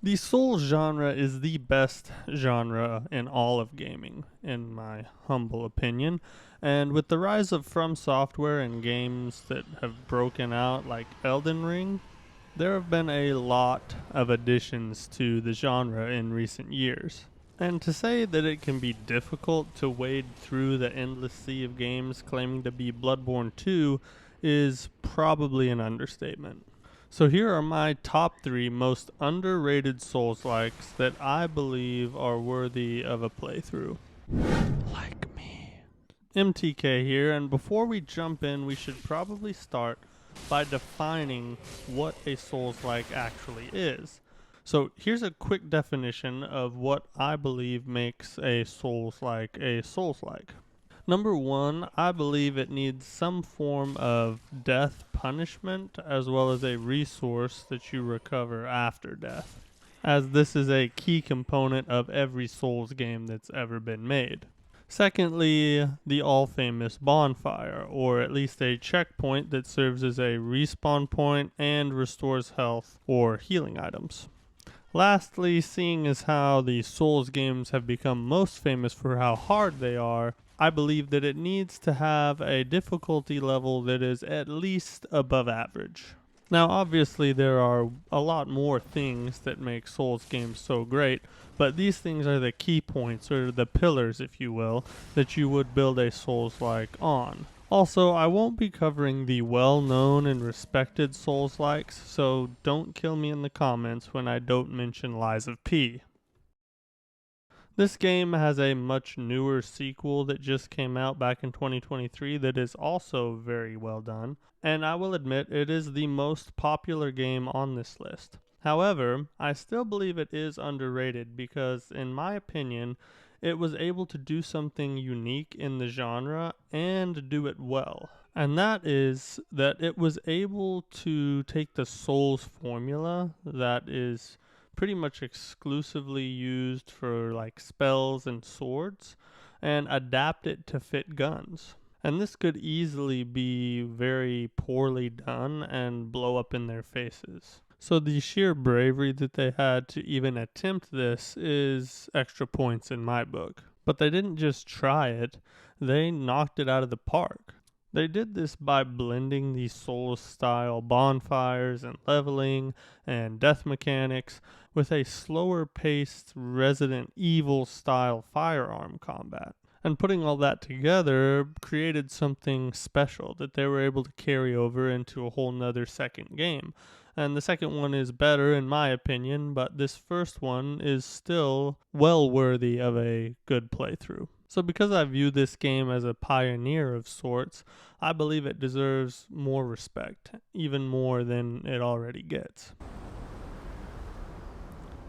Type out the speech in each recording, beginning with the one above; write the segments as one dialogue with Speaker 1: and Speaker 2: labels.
Speaker 1: The Souls genre is the best genre in all of gaming, in my humble opinion. And with the rise of From Software and games that have broken out like Elden Ring, there have been a lot of additions to the genre in recent years. And to say that it can be difficult to wade through the endless sea of games claiming to be Bloodborne 2 is probably an understatement. So here are my top 3 most underrated Souls-likes that I believe are worthy of a playthrough. Like me. MTK here, and before we jump in, we should probably start by defining what a Souls-like actually is. So here's a quick definition of what I believe makes a Souls-like a Souls-like. Number one, I believe it needs some form of death punishment as well as a resource that you recover after death, as this is a key component of every Souls game that's ever been made. Secondly, the all famous bonfire, or at least a checkpoint that serves as a respawn point and restores health or healing items. Lastly, seeing as how the Souls games have become most famous for how hard they are, I believe that it needs to have a difficulty level that is at least above average. Now, obviously, there are a lot more things that make Souls games so great, but these things are the key points, or the pillars, if you will, that you would build a Souls-like on. Also, I won't be covering the well-known and respected Souls-likes, so don't kill me in the comments when I don't mention Lies of P. This game has a much newer sequel that just came out back in 2023 that is also very well done, and I will admit it is the most popular game on this list. However, I still believe it is underrated because, in my opinion, it was able to do something unique in the genre and do it well. And that is that it was able to take the Souls formula that is pretty much exclusively used for like spells and swords and adapt it to fit guns. And this could easily be very poorly done and blow up in their faces. So the sheer bravery that they had to even attempt this is extra points in my book. But they didn't just try it, they knocked it out of the park. They did this by blending the Souls style bonfires and leveling and death mechanics with a slower paced Resident Evil style firearm combat. And putting all that together created something special that they were able to carry over into a whole nother second game. And the second one is better in my opinion, but this first one is still well worthy of a good playthrough. So because I view this game as a pioneer of sorts, I believe it deserves more respect, even more than it already gets.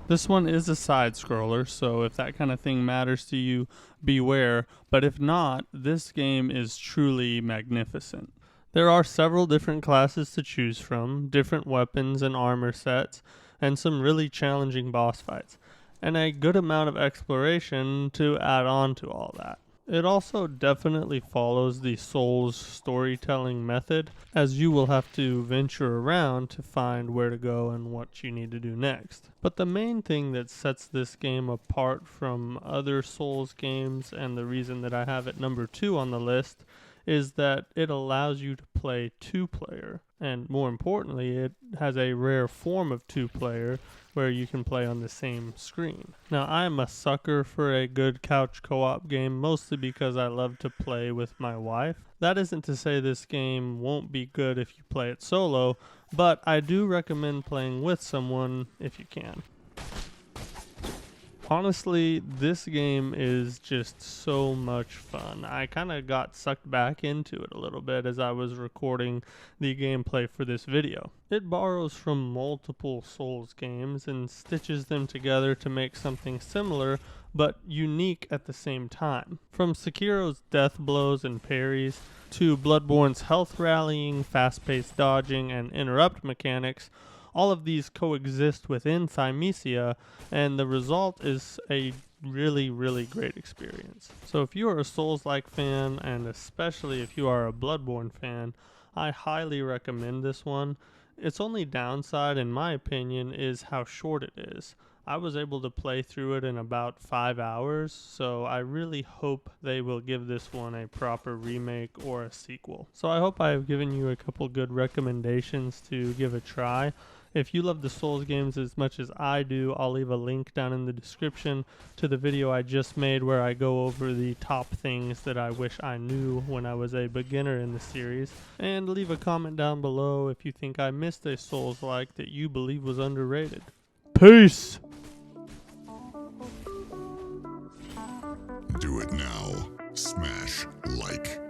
Speaker 1: This one is a side scroller, so if that kind of thing matters to you, beware. But if not, this game is truly magnificent. There are several different classes to choose from, different weapons and armor sets, and some really challenging boss fights, and a good amount of exploration to add on to all that. It also definitely follows the Souls storytelling method, as you will have to venture around to find where to go and what you need to do next. But the main thing that sets this game apart from other Souls games, and the reason that I have it number 2 on the list, is that it allows you to play 2-player. And more importantly, it has a rare form of 2-player where you can play on the same screen. Now, I am a sucker for a good couch co-op game, mostly because I love to play with my wife. That isn't to say this game won't be good if you play it solo, but I do recommend playing with someone if you can. Honestly, this game is just so much fun. I kind of got sucked back into it a little bit as I was recording the gameplay for this video. It borrows from multiple Souls games and stitches them together to make something similar but unique at the same time. From Sekiro's death blows and parries to Bloodborne's health rallying, fast-paced dodging, and interrupt mechanics, all of these coexist within Thymesia, and the result is a really, really great experience. So if you are a Souls-like fan, and especially if you are a Bloodborne fan, I highly recommend this one. Its only downside, in my opinion, is how short it is. I was able to play through it in about 5 hours, so I really hope they will give this one a proper remake or a sequel. So I hope I have given you a couple good recommendations to give a try. If you love the Souls games as much as I do, I'll leave a link down in the description to the video I just made where I go over the top things that I wish I knew when I was a beginner in the series. And leave a comment down below if you think I missed a Souls-like that you believe was underrated. Peace!
Speaker 2: Do it now. Smash like.